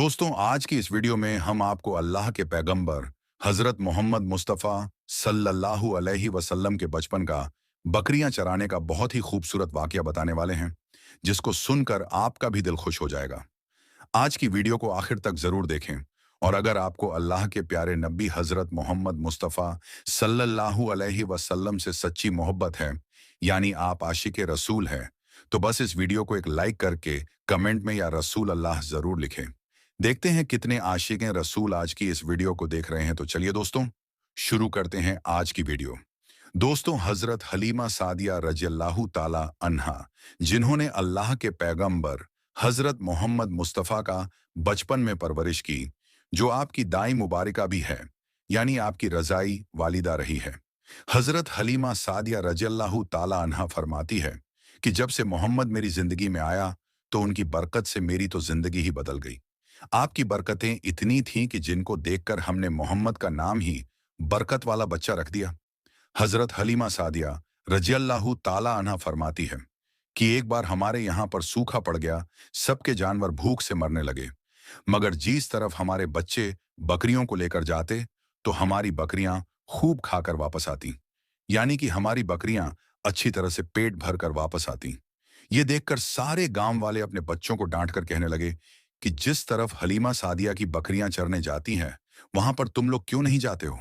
दोस्तों, आज की इस वीडियो में हम आपको अल्लाह के पैगंबर हजरत मोहम्मद मुस्तफ़ा सल्लल्लाहु अलैहि वसल्लम के बचपन का बकरियां चराने का बहुत ही खूबसूरत वाकया बताने वाले हैं, जिसको सुनकर आपका भी दिल खुश हो जाएगा। आज की वीडियो को आखिर तक जरूर देखें। और अगर आपको अल्लाह के प्यारे नबी हजरत मोहम्मद मुस्तफ़ा सल्लल्लाहु अलैहि वसल्लम से सच्ची मोहब्बत है, यानी आप आशिक रसूल हैं, तो बस इस वीडियो को एक लाइक करके कमेंट में या रसूल अल्लाह जरूर लिखें। देखते हैं कितने आशिक रसूल आज की इस वीडियो को देख रहे हैं। तो चलिए दोस्तों, शुरू करते हैं आज की वीडियो। दोस्तों, हजरत हलीमा सादिया रज़ियल्लाहु ताला अन्हा, जिन्होंने अल्लाह के पैगंबर हजरत मोहम्मद मुस्तफ़ा का बचपन में परवरिश की, जो आपकी दाई मुबारका भी है, यानी आपकी रज़ाई वालिदा रही है। हजरत हलीमा सादिया रज़ियल्लाहु ताला अन्हा फरमाती है कि जब से मोहम्मद मेरी जिंदगी में आया तो उनकी बरकत से मेरी तो जिंदगी ही बदल गई। आपकी बरकतें इतनी थीं कि जिनको देखकर हमने मोहम्मद का नाम ही बरकत वाला बच्चा रख दिया। हजरत हलीमा सादिया रज़ियल्लाहु ताला अन्हा फरमाती है कि एक बार हमारे यहाँ पर सूखा पड़ गया, सबके जानवर भूख से मरने लगे, मगर जिस तरफ हमारे बच्चे बकरियों को लेकर जाते तो हमारी बकरियां खूब खाकर वापस आती, यानी कि हमारी बकरियां अच्छी तरह से पेट भर कर वापस आती। ये देखकर सारे गांव वाले अपने बच्चों को डांट कर कहने लगे कि जिस तरफ हलीमा सादिया की बकरियां चरने जाती हैं, वहां पर तुम लोग क्यों नहीं जाते हो।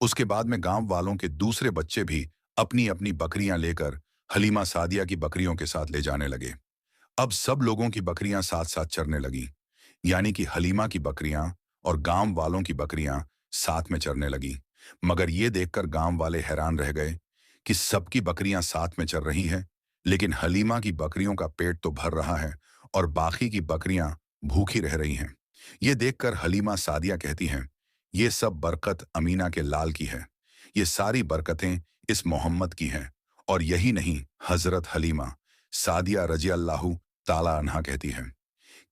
उसके बाद में गांव वालों के दूसरे बच्चे भी अपनी अपनी बकरियां लेकर हलीमा सादिया की बकरियों के साथ ले जाने लगे। अब सब लोगों की बकरियां साथ साथ चरने लगी, यानी कि हलीमा की बकरियां और गांव वालों की बकरियां साथ में चरने लगी। मगर ये देखकर गांव वाले हैरान रह गए कि सबकी बकरियां साथ में चर रही हैं, लेकिन हलीमा की बकरियों का पेट तो भर रहा है और बाकी की बकरियां भूखी रह रही हैं। ये देखकर हलीमा सादिया कहती हैं, ये सब बरकत अमीना के लाल की है, ये सारी बरकतें इस मोहम्मद की हैं। और यही नहीं, हजरत हलीमा सादिया रज़ियल्लाहु ताला अन्हा कहती हैं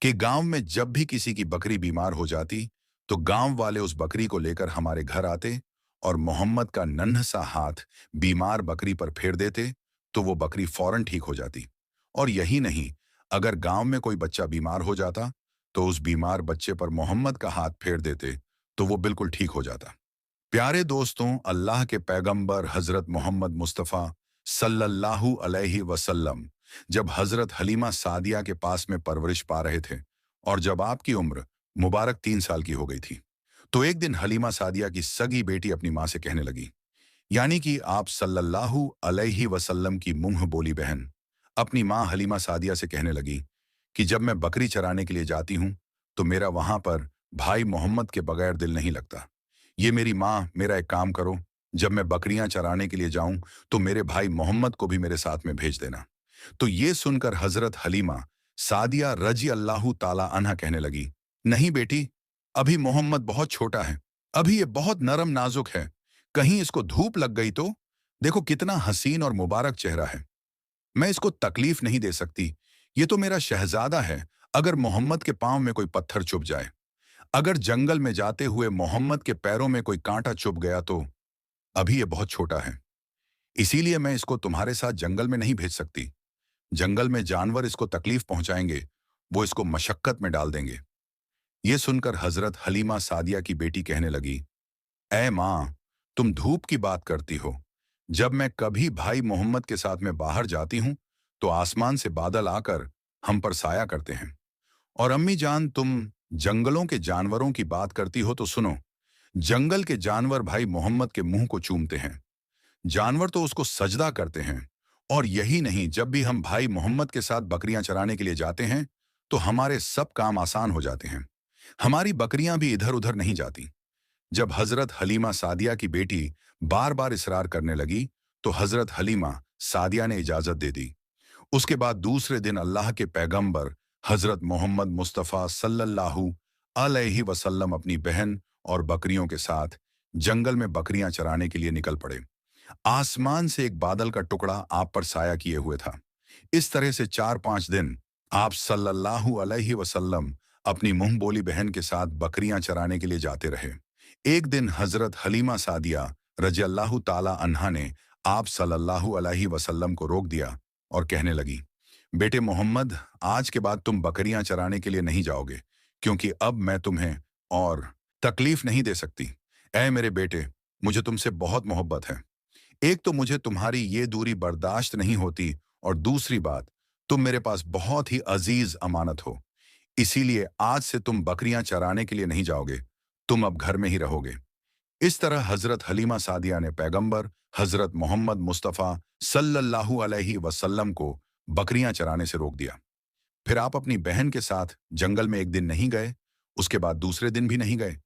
कि गांव में जब भी किसी की बकरी बीमार हो जाती तो गांव वाले उस बकरी को लेकर हमारे घर आते और मोहम्मद का नन्हा सा हाथ बीमार बकरी पर फेर देते तो वो बकरी फौरन ठीक हो जाती। और यही नहीं, अगर गांव में कोई बच्चा बीमार हो जाता तो उस बीमार बच्चे पर मोहम्मद का हाथ फेर देते तो वो बिल्कुल ठीक हो जाता। प्यारे दोस्तों, अल्लाह के पैगंबर हजरत मोहम्मद मुस्तफ़ा सल्लल्लाहु अलैहि वसल्लम जब हजरत हलीमा सादिया के पास में परवरिश पा रहे थे और जब आपकी उम्र मुबारक 3 साल की हो गई थी, तो एक दिन हलीमा सादिया की सगी बेटी अपनी माँ से कहने लगी, यानी कि आप सल्लल्लाहु अलैहि वसल्लम की मुंह बोली बहन अपनी माँ हलीमा सादिया से कहने लगी कि जब मैं बकरी चराने के लिए जाती हूँ तो मेरा वहां पर भाई मोहम्मद के बगैर दिल नहीं लगता। ये मेरी माँ, मेरा एक काम करो, जब मैं बकरियां चराने के लिए जाऊं तो मेरे भाई मोहम्मद को भी मेरे साथ में भेज देना। तो ये सुनकर हजरत हलीमा सादिया रजी अल्लाह ताला अन्हा कहने लगी, नहीं बेटी, अभी मोहम्मद बहुत छोटा है, अभी ये बहुत नरम नाजुक है, कहीं इसको धूप लग गई तो। देखो कितना हसीन और मुबारक चेहरा है, मैं इसको तकलीफ नहीं दे सकती, ये तो मेरा शहजादा है। अगर मोहम्मद के पांव में कोई पत्थर चुभ जाए, अगर जंगल में जाते हुए मोहम्मद के पैरों में कोई कांटा चुभ गया तो। अभी ये बहुत छोटा है, इसीलिए मैं इसको तुम्हारे साथ जंगल में नहीं भेज सकती। जंगल में जानवर इसको तकलीफ पहुंचाएंगे, वो इसको मशक्कत में डाल देंगे। ये सुनकर हजरत हलीमा सादिया की बेटी कहने लगी, ऐ माँ, तुम धूप की बात करती हो, जब मैं कभी भाई मोहम्मद के साथ में बाहर जाती हूं तो आसमान से बादल आकर हम पर साया करते हैं। और अम्मी जान, तुम जंगलों के जानवरों की बात करती हो तो सुनो, जंगल के जानवर भाई मोहम्मद के मुंह को चूमते हैं, जानवर तो उसको सजदा करते हैं। और यही नहीं, जब भी हम भाई मोहम्मद के साथ बकरियां चराने के लिए जाते हैं तो हमारे सब काम आसान हो जाते हैं, हमारी बकरियां भी इधर उधर नहीं जाती। जब हजरत हलीमा सादिया की बेटी बार बार इसरार करने लगी तो हजरत हलीमा सादिया ने इजाजत दे दी। उसके बाद दूसरे दिन अल्लाह के पैगंबर हजरत मोहम्मद मुस्तफ़ा सल्लल्लाहु अलैहि वसल्लम अपनी बहन और बकरियों के साथ जंगल में बकरियां चराने के लिए निकल पड़े। आसमान से एक बादल का टुकड़ा आप पर साया किए हुए था। इस तरह से 4-5 दिन आप सल्लल्लाहु अलैहि वसल्लम अपनी मुंह बोली बहन के साथ बकरियां चराने के लिए जाते रहे। एक दिन हजरत हलीमा सादिया रज़ियल्लाहु ताला अन्हा ने आप सल्लल्लाहु अलैहि वसल्लम को रोक दिया और कहने लगी, बेटे मोहम्मद, आज के बाद तुम बकरियां चराने के लिए नहीं जाओगे, क्योंकि अब मैं तुम्हें और तकलीफ नहीं दे सकती। ऐ मेरे बेटे, मुझे तुमसे बहुत मोहब्बत है। एक तो मुझे तुम्हारी ये दूरी बर्दाश्त नहीं होती, और दूसरी बात, तुम मेरे पास बहुत ही अजीज अमानत हो। इसीलिए आज से तुम बकरियां चराने के लिए नहीं जाओगे, तुम अब घर में ही रहोगे। इस तरह हजरत हलीमा सादिया ने पैगंबर हजरत मोहम्मद मुस्तफ़ा सल्लल्लाहु अलैहि वसल्लम को बकरियां चराने से रोक दिया। फिर आप अपनी बहन के साथ जंगल में एक दिन नहीं गए, उसके बाद दूसरे दिन भी नहीं गए।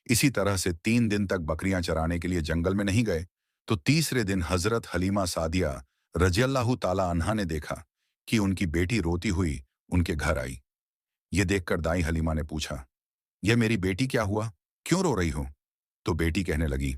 इसी तरह से 3 दिन तक बकरियां चराने के लिए जंगल में नहीं गए, तो तीसरे दिन हजरत हलीमा सादिया रजियल्लाहु ताला अन्हा ने देखा कि उनकी बेटी रोती हुई उनके घर आई। ये देखकर दाई हलीमा ने पूछा, यह मेरी बेटी क्या हुआ, क्यों रो रही हो? तो बेटी कहने लगी,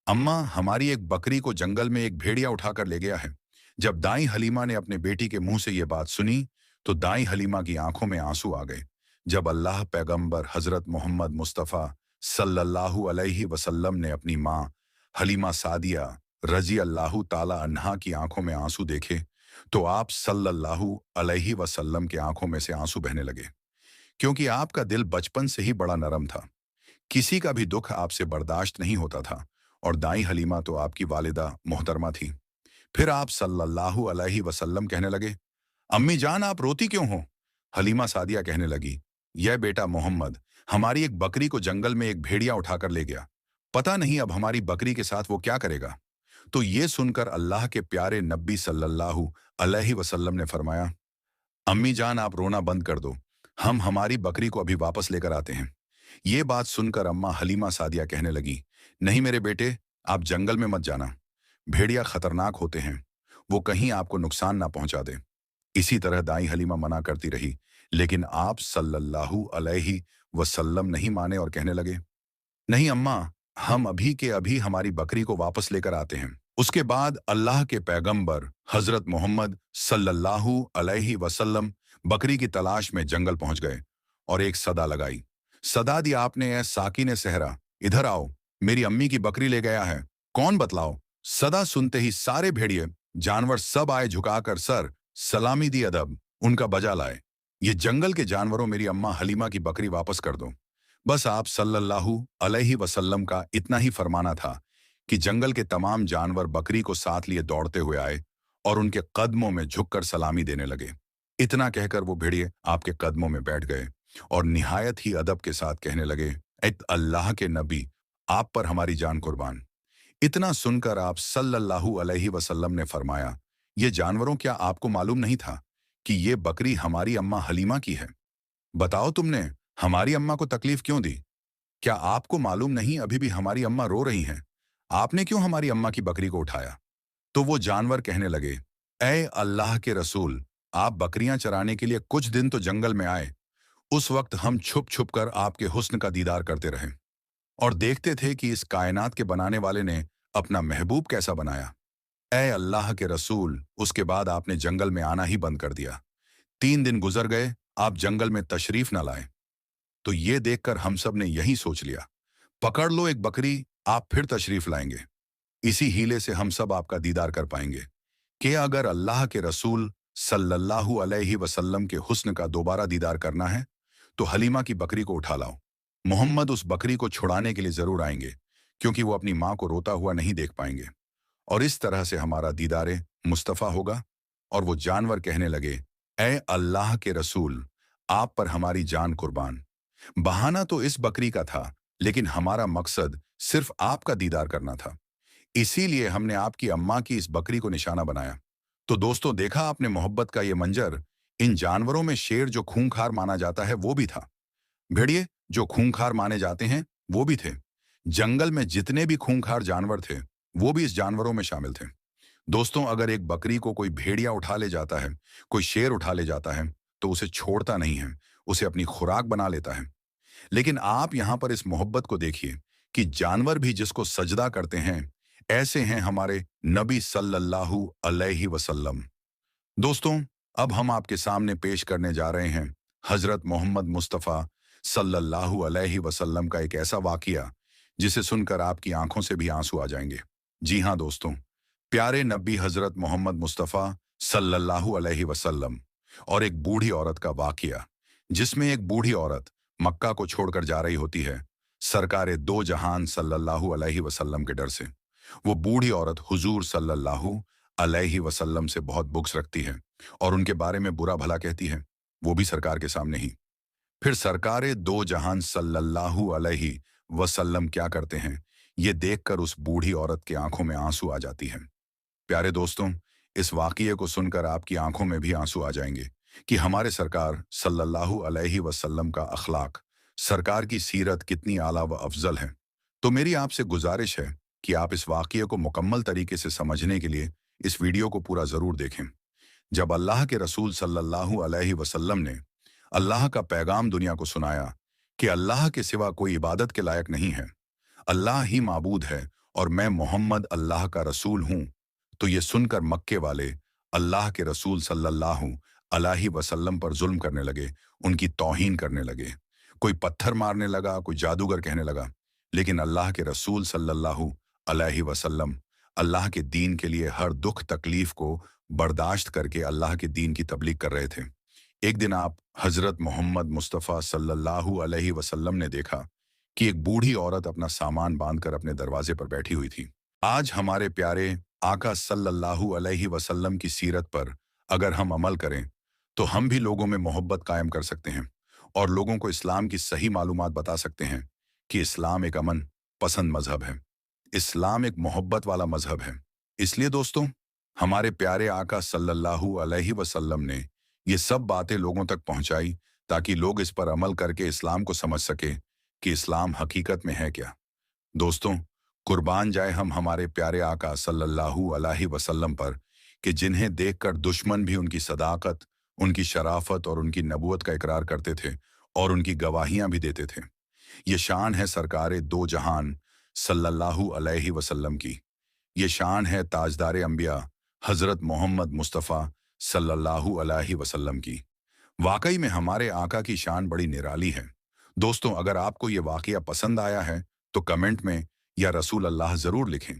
अम्मा, हमारी एक बकरी को जंगल में एक भेड़िया उठाकर ले गया है। जब दाई हलीमा ने अपने बेटी के मुंह से यह बात सुनी, तो दाई हलीमा की आंखों में आंसू आ गए। जब अल्लाह पैगंबर हजरत मोहम्मद मुस्तफ़ा सल्लल्लाहु अलैहि वसल्लम ने अपनी माँ हलीमा सादिया रजी अल्लाह ताला अन्हा की आंखों में आंसू देखे, तो आप सल्लल्लाहु अलैहि वसल्लम के आंखों में से आंसू बहने लगे, क्योंकि आपका दिल बचपन से ही बड़ा नरम था। किसी का भी दुख आपसे बर्दाश्त नहीं होता था, और दाई हलीमा तो आपकी वालिदा मोहतरमा थी। फिर आप सल्लल्लाहु अलैहि वसल्लम कहने लगे, अम्मी जान, आप रोती क्यों हो? हलीमा सादिया कहने लगी, यह बेटा मोहम्मद हमारी एक बकरी को जंगल में एक भेड़िया उठाकर ले गया। पता नहीं अब हमारी बकरी के साथ वो क्या करेगा। तो ये सुनकर अल्लाह के प्यारे नबी सल्लल्लाहु अलैहि वसल्लम ने फरमाया, अम्मी जान, आप रोना बंद कर दो, हम हमारी बकरी को अभी वापस लेकर आते हैं। ये बात सुनकर अम्मा हलीमा सादिया कहने लगी, नहीं मेरे बेटे, आप जंगल में मत जाना, भेड़िया खतरनाक होते हैं, वो कहीं आपको नुकसान ना पहुंचा दे। इसी तरह दाई हलीमा मना करती रही, लेकिन आप सल्लल्लाहु अलैहि वसल्लम नहीं माने और कहने लगे, नहीं अम्मा, हम अभी के अभी हमारी बकरी को वापस लेकर आते हैं। उसके बाद अल्लाह के पैगंबर हजरत मोहम्मद सल्लल्लाहु अलैहि वसल्लम बकरी की तलाश में जंगल पहुंच गए और एक सदा लगाई। सदा दी आपने, ऐ साकिन सहरा, इधर आओ, मेरी अम्मी की बकरी ले गया है, कौन बतलाओ? सदा सुनते ही सारे भेड़िए जानवर सब आए, झुकाकर सर सलामी दी अदब उनका बजा लाए। ये जंगल के जानवरों, मेरी अम्मा हलीमा की बकरी वापस कर दो। बस आप सल्लल्लाहु अलैहि वसल्लम का इतना ही फरमाना था कि जंगल के तमाम जानवर बकरी को साथ लिए दौड़ते हुए आए और उनके कदमों में झुककर सलामी देने लगे। इतना कहकर वो भेड़िए आपके कदमों में बैठ गए और निहायत ही अदब के साथ कहने लगे, ऐ अल्लाह के नबी, आप पर हमारी जान कुर्बान। इतना सुनकर आप सल्लल्लाहु अलैहि वसल्लम ने फरमाया, ये जानवरों, क्या आपको मालूम नहीं था कि ये बकरी हमारी अम्मा हलीमा की है? बताओ, तुमने हमारी अम्मा को तकलीफ क्यों दी? क्या आपको मालूम नहीं अभी भी हमारी अम्मा रो रही हैं? आपने क्यों हमारी अम्मा की बकरी को उठाया? तो वो जानवर कहने लगे, ऐ अल्लाह के रसूल, आप बकरियां चराने के लिए कुछ दिन तो जंगल में आए। उस वक्त हम छुप छुप कर आपके हुस्न का दीदार करते रहे और देखते थे कि इस कायनात के बनाने वाले ने अपना महबूब कैसा बनाया। ऐ अल्लाह के रसूल, उसके बाद आपने जंगल में आना ही बंद कर दिया। 3 दिन गुजर गए, आप जंगल में तशरीफ न लाए। तो ये देखकर हम सब ने यही सोच लिया, पकड़ लो एक बकरी, आप फिर तशरीफ लाएंगे। इसी हीले से हम सब आपका दीदार कर पाएंगे कि अगर अल्लाह के रसूल सल्लल्लाहु अलैहि वसल्लम के हुस्न का दोबारा दीदार करना है, तो हलीमा की बकरी को उठा लाओ। मोहम्मद उस बकरी को छुड़ाने के लिए जरूर आएंगे, क्योंकि वो अपनी माँ को रोता हुआ नहीं देख पाएंगे, और इस तरह से हमारा दीदारे मुस्तफ़ा होगा। और वो जानवर कहने लगे, ऐ अल्लाह के रसूल, आप पर हमारी जान कुर्बान। बहाना तो इस बकरी का था, लेकिन हमारा मकसद सिर्फ आपका दीदार करना था। इसीलिए हमने आपकी अम्मा की इस बकरी को निशाना बनाया। तो दोस्तों, देखा आपने मोहब्बत का ये मंजर। इन जानवरों में शेर जो खूंखार माना जाता है वो भी था, भेड़िए जो खूंखार माने जाते हैं वो भी थे। जंगल में जितने भी खूंखार जानवर थे वो भी इस जानवरों में शामिल थे। दोस्तों, अगर एक बकरी को कोई भेड़िया उठा ले जाता है, कोई शेर उठा ले जाता है, तो उसे छोड़ता नहीं है, उसे अपनी खुराक बना लेता है। लेकिन आप यहां पर इस मोहब्बत को देखिए कि जानवर भी जिसको सजदा करते हैं, ऐसे हैं हमारे नबी सल्लल्लाहु अलैहि वसल्लम। दोस्तों, अब हम आपके सामने पेश करने जा रहे हैं हजरत मोहम्मद मुस्तफ़ा सल्लल्लाहु अलैहि वसल्लम का एक ऐसा वाकया जिसे सुनकर आपकी आंखों से भी आंसू आ जाएंगे। जी हाँ दोस्तों, प्यारे नबी हजरत मोहम्मद मुस्तफ़ा सल्लल्लाहु अलैहि वसल्लम और एक बूढ़ी औरत का वाकया, जिसमें एक बूढ़ी औरत मक्का को छोड़कर जा रही होती है, सरकारे दो जहान सल्लल्लाहु अलैहि वसल्लम के डर से। वो बूढ़ी औरत हुजूर सल्लल्लाहु अलैहि वसल्लम से बहुत बुग़्ज़ रखती है और उनके बारे में बुरा भला कहती है, वो भी सरकार के सामने ही। फिर सरकारे दो जहान सल्लल्लाहु अलैहि वसल्लम क्या करते हैं, ये देखकर उस बूढ़ी औरत की आंखों में आंसू आ जाती है। प्यारे दोस्तों, इस वाक़ये को सुनकर आपकी आंखों में भी आंसू आ जाएंगे कि हमारे सरकार सल्लल्लाहु अलैहि वसल्लम का अखलाक, सरकार की सीरत कितनी आला व अफजल है। तो मेरी आपसे गुजारिश है कि आप इस वाक़ये को मुकम्मल तरीके से समझने के लिए इस वीडियो को पूरा ज़रूर देखें। जब अल्लाह के रसूल सल्लल्लाहु अलैहि वसल्लम ने अल्लाह का पैगाम दुनिया को सुनाया कि अल्लाह के सिवा कोई इबादत के लायक नहीं है, अल्लाह ही माबूद है और मैं मोहम्मद अल्लाह का रसूल हूँ, तो ये सुनकर मक्के वाले अल्लाह के रसूल सल्लल्लाहु अलैहि वसल्लम पर जुल्म करने लगे, उनकी तौहीन करने लगे। कोई पत्थर मारने लगा, कोई जादूगर कहने लगा। लेकिन अल्लाह के रसूल सल्लल्लाहु अलैहि वसल्लम अल्लाह के दीन के लिए हर दुख तकलीफ को बर्दाश्त करके अल्लाह के दीन की तबलीग कर रहे थे। एक दिन आप हजरत मोहम्मद मुस्तफ़ा सल्लल्लाहु अलैहि वसल्लम ने देखा कि एक बूढ़ी औरत अपना सामान बांधकर अपने दरवाजे पर बैठी हुई थी। आज हमारे प्यारे आका सल्लल्लाहु अलैहि वसल्लम की सीरत पर अगर हम अमल करें तो हम भी लोगों में मोहब्बत कायम कर सकते हैं और लोगों को इस्लाम की सही मालूमात बता सकते हैं कि इस्लाम एक अमन पसंद मजहब है, इस्लाम एक मोहब्बत वाला मजहब है। इसलिए दोस्तों, हमारे प्यारे आका सल्लल्लाहु अलैहि वसल्लम ने ये सब बातें लोगों तक पहुंचाई ताकि लोग इस पर अमल करके इस्लाम को समझ सके कि इस्लाम हकीकत में है क्या। दोस्तों, कुर्बान जाए हम हमारे प्यारे आका सल्लल्लाहु अलैहि वसल्लम पर कि जिन्हें देखकर दुश्मन भी उनकी सदाकत, उनकी शराफत और उनकी नबूवत का इकरार करते थे और उनकी गवाहियां भी देते थे। ये शान है सरकारे दो जहान सल्लल्लाहु अलैहि वसल्लम की। ये शान है ताजदार अंबिया हजरत मोहम्मद मुस्तफ़ा सल्लल्लाहु अलैहि वसल्लम की। वाकई में हमारे आका की शान बड़ी निराली है। दोस्तों, अगर आपको ये वाकया पसंद आया है तो कमेंट में या रसूल अल्लाह ज़रूर लिखें।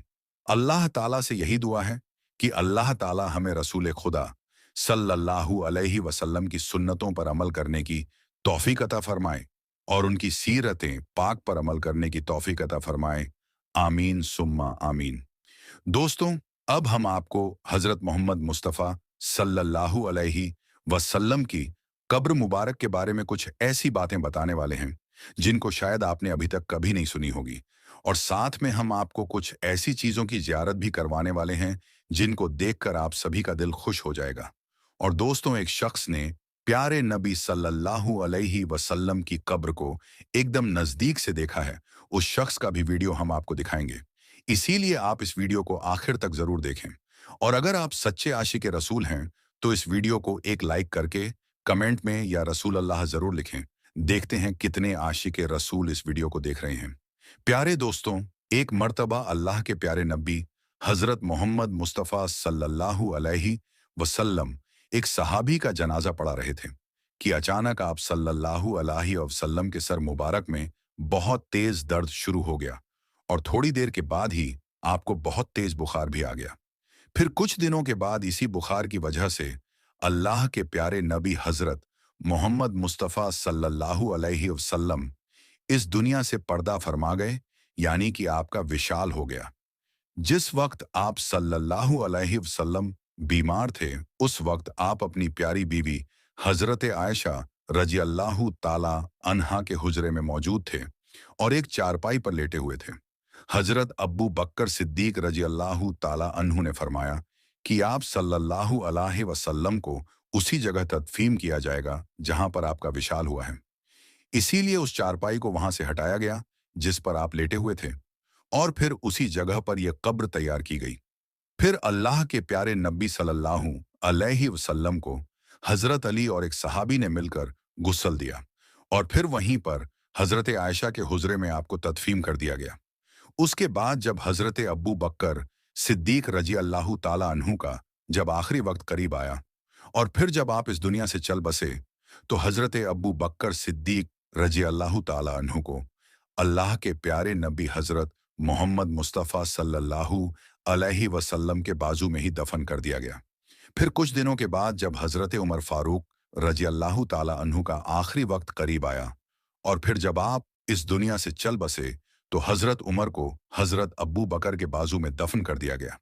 अल्लाह ताला से यही दुआ है कि अल्लाह ताला हमें रसूल खुदा सल्लल्लाहु अलैहि वसल्लम की सुन्नतों पर अमल करने की तौफीक अता फरमाए और उनकी सीरतें पाक पर अमल करने की तौफीक अता फरमाए। आमीन सुम्मा आमीन। दोस्तों, अब हम आपको हजरत मोहम्मद मुस्तफ़ा सल्लल्लाहु अलैहि वसल्लम की कब्र मुबारक के बारे में कुछ ऐसी बातें बताने वाले हैं जिनको शायद आपने अभी तक कभी नहीं सुनी होगी, और साथ में हम आपको कुछ ऐसी चीजों की ज़ियारत भी करवाने वाले हैं जिनको देखकर आप सभी का दिल खुश हो जाएगा। और दोस्तों, एक शख्स ने प्यारे नबी सल्लल्लाहु अलैहि वसल्लम की कब्र को एकदम नजदीक से देखा है। उस शख्स का भी वीडियो हम आपको दिखाएंगे, इसीलिए आप इस वीडियो को आखिर तक जरूर देखें। और अगर आप सच्चे आशिक रसूल हैं तो इस वीडियो को एक लाइक करके कमेंट में या रसूल अल्लाह जरूर लिखें। देखते हैं कितने आशिक रसूल इस वीडियो को देख रहे हैं। प्यारे दोस्तों, एक मर्तबा अल्लाह के प्यारे नबी हजरत मोहम्मद मुस्तफ़ा सल्लल्लाहु अलैहि वसल्लम एक सहाबी का जनाजा पढ़ा रहे थे कि अचानक आप सल्लल्लाहु अलैहि वसल्लम के सर मुबारक में बहुत तेज दर्द शुरू हो गया और थोड़ी देर के बाद ही आपको बहुत तेज बुखार भी आ गया। फिर कुछ दिनों के बाद इसी बुखार की वजह से अल्लाह के प्यारे नबी हजरत मोहम्मद मुस्तफ़ा सल्लल्लाहु अलैहि वसल्लम इस दुनिया से पर्दा फरमा गए, यानी कि आपका विशाल हो गया। जिस वक्त आप सल्लल्लाहु अलैहि वसल्लम बीमार थे, उस वक्त आप अपनी प्यारी बीवी हजरत आयशा रजी अल्लाहु ताला अन्हा के हुजरे में मौजूद थे और एक चारपाई पर लेटे हुए थे। हजरत अब्बू बकर सिद्दीक रजी अल्लाहु ताला अन्हु ने फरमाया कि आप सल्लल्लाहु अलैहि वसल्लम को उसी जगह तदफीन किया जाएगा जहां पर आपका विशाल हुआ है। इसीलिए उस चारपाई को वहां से हटाया गया जिस पर आप लेटे हुए थे और फिर उसी जगह पर यह कब्र तैयार की गई। फिर अल्लाह के प्यारे नबी सल्लल्लाहु अलैहि वसल्लम को हजरत अली और एक सहाबी ने मिलकर गुस्ल दिया और फिर वहीं पर हजरत आयशा के हुजरे में आपको तदफीन कर दिया गया। उसके बाद जब हजरत अब्बू बकर सिद्दीक रजी अल्लाहु ताला अन्हु का जब आखिरी वक्त करीब आया और फिर जब आप इस दुनिया से चल बसे, तो हजरत अब्बू बकर सिद्दीक रजी अल्लाहु ताला अन्हु को अल्लाह के प्यारे नबी हजरत मोहम्मद मुस्तफ़ा सल्लल्लाहु अलैहि वसल्लम के बाजू में ही दफन कर दिया गया। फिर कुछ दिनों के बाद जब हजरत उमर फारूक रजी अल्लाहु ताला अन्हु का आखिरी वक्त करीब आया और फिर जब आप इस दुनिया से चल बसे तो हजरत उमर को हजरत अब्बू बकर के बाजू में दफन कर दिया गया।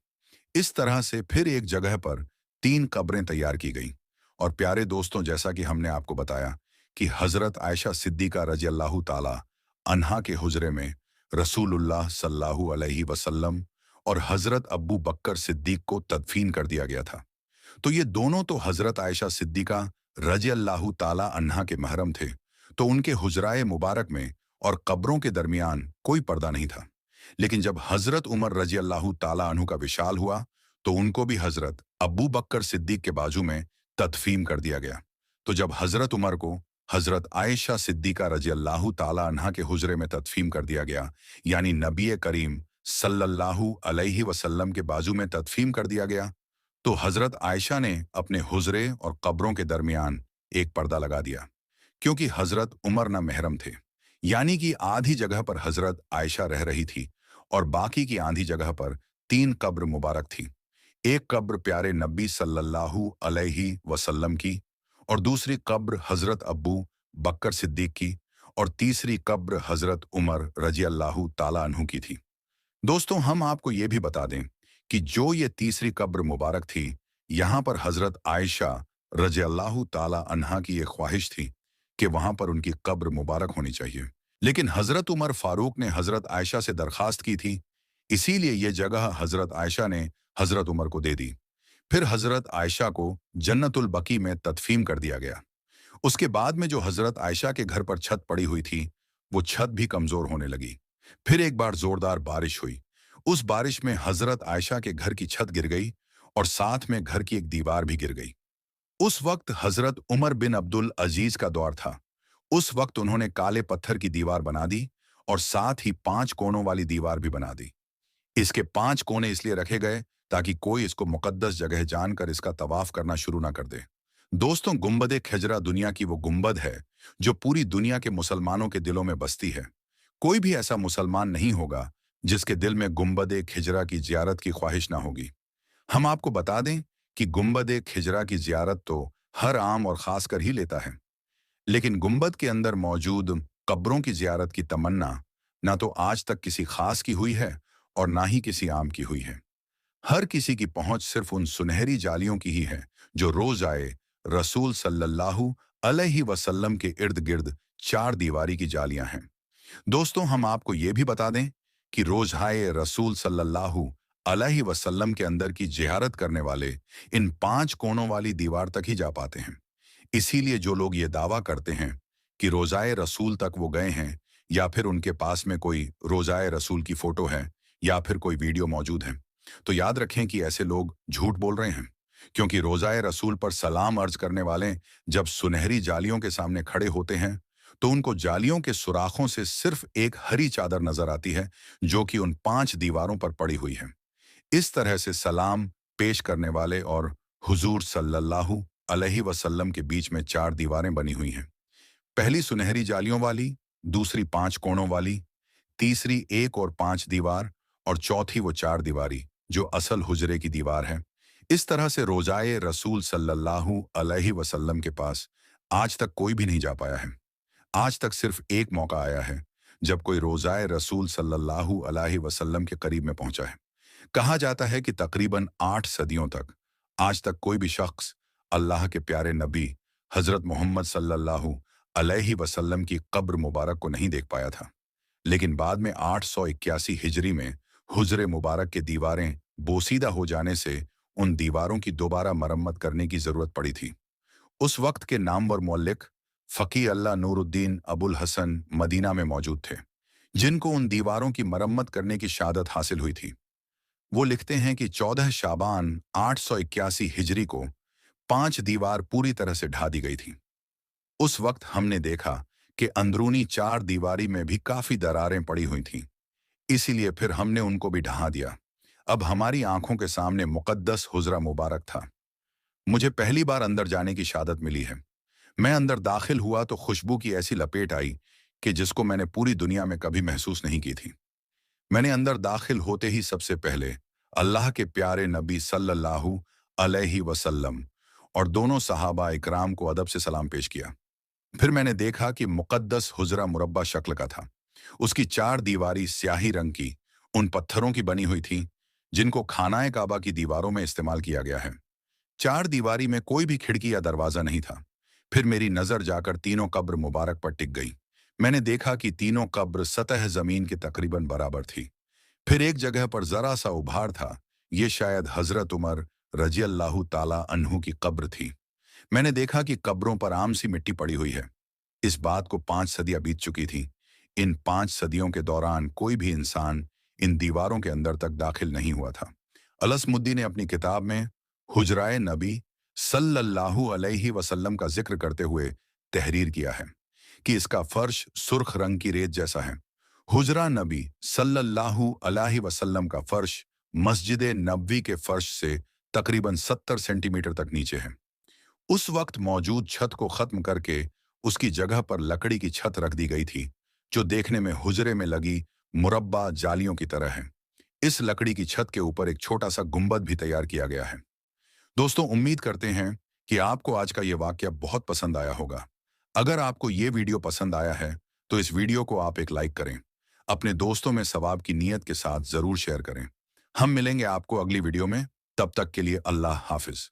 इस तरह से फिर एक जगह पर तीन कब्रें तैयार की गईं। और प्यारे दोस्तों, जैसा कि हमने आपको बताया कि हजरत आयशा सिद्दीका रजी अल्लाह ताला अन्हा के हुजरे में रसूलुल्लाह सल्लल्लाहु अलैहि वसल्लम और हजरत अब्बू बकर सिद्दीक को तदफीन कर दिया गया था। तो ये दोनों तो हजरत आयशा सिद्दीका रजी अल्लाह ताला अन्हा के महरम थे, तो उनके हुजराए मुबारक में और कब्रों के दरमियान कोई पर्दा नहीं था। लेकिन जब हजरत उमर रजी अल्लाह ताला अन्हु का विशाल हुआ तो उनको भी हजरत अब्बू बकर सिद्दीक के बाजू में तदफीन कर दिया गया। तो जब हजरत उमर को हजरत आयशा सिद्दीका रजी अल्लाह ताला अन्हा के हुजरे में तदफीन कर दिया गया, यानी नबी करीम सल्लल्लाहु अलैहि वसल्लम के बाजू में तदफीन कर दिया गया, तो हजरत आयशा ने अपने हुजरे और कब्रों के दरमियान एक पर्दा लगा दिया, क्योंकि हजरत उमर न महरम थे। यानी कि आधी जगह पर हजरत आयशा रह रही थी और बाकी की आधी जगह पर तीन कब्र मुबारक थी। एक कब्र प्यारे नबी सल्लल्लाहु अलैहि वसल्लम की, और दूसरी कब्र हजरत अब्बू बकर सिद्दीक की, और तीसरी कब्र हजरत उमर रजी अल्लाह ताला अन्हु की थी। दोस्तों, हम आपको ये भी बता दें कि जो ये तीसरी कब्र मुबारक थी, यहाँ पर हजरत आयशा रजी अल्लाह ताला अन्हा की ये ख्वाहिश थी कि वहां पर उनकी कब्र मुबारक होनी चाहिए। लेकिन हजरत उमर फारूक ने हजरत आयशा से दरखास्त की थी, इसीलिए ये जगह हजरत आयशा ने हजरत उमर को दे दी। फिर हजरत आयशा को जन्नतुल बकी में तदफीन कर दिया गया। उसके बाद में जो हजरत आयशा के घर पर छत पड़ी हुई थी, वो छत भी कमजोर होने लगी। फिर एक बार जोरदार बारिश हुई। उस बारिश में हजरत आयशा के घर की छत गिर गई और साथ में घर की एक दीवार भी गिर गई। उस वक्त हजरत उमर बिन अब्दुल अजीज का दौर था। उस वक्त उन्होंने काले पत्थर की दीवार बना दी और साथ ही 5 कोनों वाली दीवार भी बना दी। इसके 5 कोने इसलिए रखे गए ताकि कोई इसको मुकद्दस जगह जानकर इसका तवाफ करना शुरू ना कर दे। दोस्तों, गुंबद खिजरा दुनिया की वो गुंबद है जो पूरी दुनिया के मुसलमानों के दिलों में बसती है। कोई भी ऐसा मुसलमान नहीं होगा जिसके दिल में गुंबद खिजरा की जियारत की ख्वाहिश ना होगी। हम आपको बता दें कि गुंबद खिजरा की जियारत तो हर आम और खास कर ही लेता है, लेकिन गुंबद के अंदर मौजूद कब्रों की जियारत की तमन्ना ना तो आज तक किसी खास की हुई है और ना ही किसी आम की हुई है। हर किसी की पहुंच सिर्फ उन सुनहरी जालियों की ही है जो रोज आए रसूल सल्लल्लाहु अलैहि वसल्लम के इर्द गिर्द 4 दीवारी की जालियां हैं। दोस्तों, हम आपको ये भी बता दें कि रोज़ाए रसूल सल्लल्लाहु अलैहि वसल्लम के अंदर की जियारत करने वाले इन 5 कोनों वाली दीवार तक ही जा पाते हैं। इसीलिए जो लोग ये दावा करते हैं कि रोज़ाए रसूल तक वो गए हैं, या फिर उनके पास में कोई रोज़ाए रसूल की फोटो है या फिर कोई वीडियो मौजूद है, तो याद रखें कि ऐसे लोग झूठ बोल रहे हैं। क्योंकि रोज़ाए रसूल पर सलाम अर्ज करने वाले जब सुनहरी जालियों के सामने खड़े होते हैं तो उनको जालियों के सुराखों से सिर्फ एक हरी चादर नजर आती है जो कि उन 5 दीवारों पर पड़ी हुई है। इस तरह से सलाम पेश करने वाले और हुजूर सल्लल्लाहु अलैहि वसल्लम के बीच में 4 दीवारें बनी हुई हैं। पहली सुनहरी जालियों वाली, दूसरी 5 कोणों वाली, तीसरी 1 और 5 दीवार, और चौथी वो 4 दीवारी जो असल हुजरे की दीवार है। इस तरह से रोज़ाए रसूल सल्लल्लाहु अलैहि वसल्लम के पास आज तक कोई भी नहीं जा पाया है। आज तक सिर्फ एक मौका आया है जब कोई रोज़ाए रसूल सल्लल्लाहु अलैहि वसल्लम के करीब में पहुंचा है। कहा जाता है कि तकरीबन 8 सदियों तक आज तक कोई भी शख्स अल्लाह के प्यारे नबी हजरत मोहम्मद सल्लल्लाहु अलैहि वसल्लम की कब्र मुबारक को नहीं देख पाया था। लेकिन बाद में 881 हिजरी में हुजरे मुबारक के दीवारें बोसीदा हो जाने से उन दीवारों की दोबारा मरम्मत करने की जरूरत पड़ी थी। उस वक्त के नामवर मौलिक फ़की अल्लाह नूरुद्दीन अबुल हसन मदीना में मौजूद थे, जिनको उन दीवारों की मरम्मत करने की शहादत हासिल हुई थी। वो लिखते हैं कि 14 शाबान 881 हिजरी को 5 दीवार पूरी तरह से ढा दी गई थी। उस वक्त हमने देखा कि अंदरूनी 4 दीवारी में भी काफी दरारें पड़ी हुई थीं। इसीलिए फिर हमने उनको भी ढहा दिया। अब हमारी आंखों के सामने मुकद्दस हुजरा मुबारक था। मुझे पहली बार अंदर जाने की शहादत मिली है। मैं अंदर दाखिल हुआ तो खुशबू की ऐसी लपेट आई कि जिसको मैंने पूरी दुनिया में कभी महसूस नहीं की थी। मैंने अंदर दाखिल होते ही सबसे पहले अल्लाह के प्यारे नबी सल्लल्लाहु अलैहि वसल्लम और दोनों सहाबा इकराम को अदब से सलाम पेश किया। फिर मैंने देखा कि मुकद्दस हुजरा मुरब्बा शक्ल का था। उसकी चार दीवारी स्याही रंग की उन पत्थरों की बनी हुई थी जिनको खानाए काबा की दीवारों में इस्तेमाल किया गया है। चार दीवारी में कोई भी खिड़की या दरवाजा नहीं था। फिर मेरी नजर जाकर तीनों कब्र मुबारक पर टिक गई। मैंने देखा कि तीनों कब्र सतह जमीन के तकरीबन बराबर थी। फिर एक जगह पर जरा सा उभार था। ये शायद हजरत उमर रजी अल्लाह ताला अन्हु की कब्र थी। मैंने देखा कि कब्रों पर आम सी मिट्टी पड़ी हुई है। इस बात को 5 सदियां बीत चुकी थी। इन 5 सदियों के दौरान कोई भी इंसान इन दीवारों के अंदर तक दाखिल नहीं हुआ था। अलसमुद्दी ने अपनी किताब में हुजराए नबी सल्लल्लाहु अलैहि वसल्लम का जिक्र करते हुए तहरीर किया है कि इसका फर्श सुर्ख रंग की रेत जैसा है। हुजरा नबी सल्लल्लाहु अलैहि वसल्लम का फर्श मस्जिद नबवी के फर्श से तकरीबन 70 सेंटीमीटर तक नीचे है। उस वक्त मौजूद छत को खत्म करके उसकी जगह पर लकड़ी की छत रख दी गई थी, जो देखने में हुजरे में लगी मुरब्बा जालियों की तरह है। इस लकड़ी की छत के ऊपर एक छोटा सा गुंबद भी तैयार किया गया है। दोस्तों, उम्मीद करते हैं कि आपको आज का ये वाकया बहुत पसंद आया होगा। अगर आपको ये वीडियो पसंद आया है तो इस वीडियो को आप एक लाइक करें। अपने दोस्तों में सवाब की नीयत के साथ जरूर शेयर करें। हम मिलेंगे आपको अगली वीडियो में। तब तक के लिए अल्लाह हाफिज।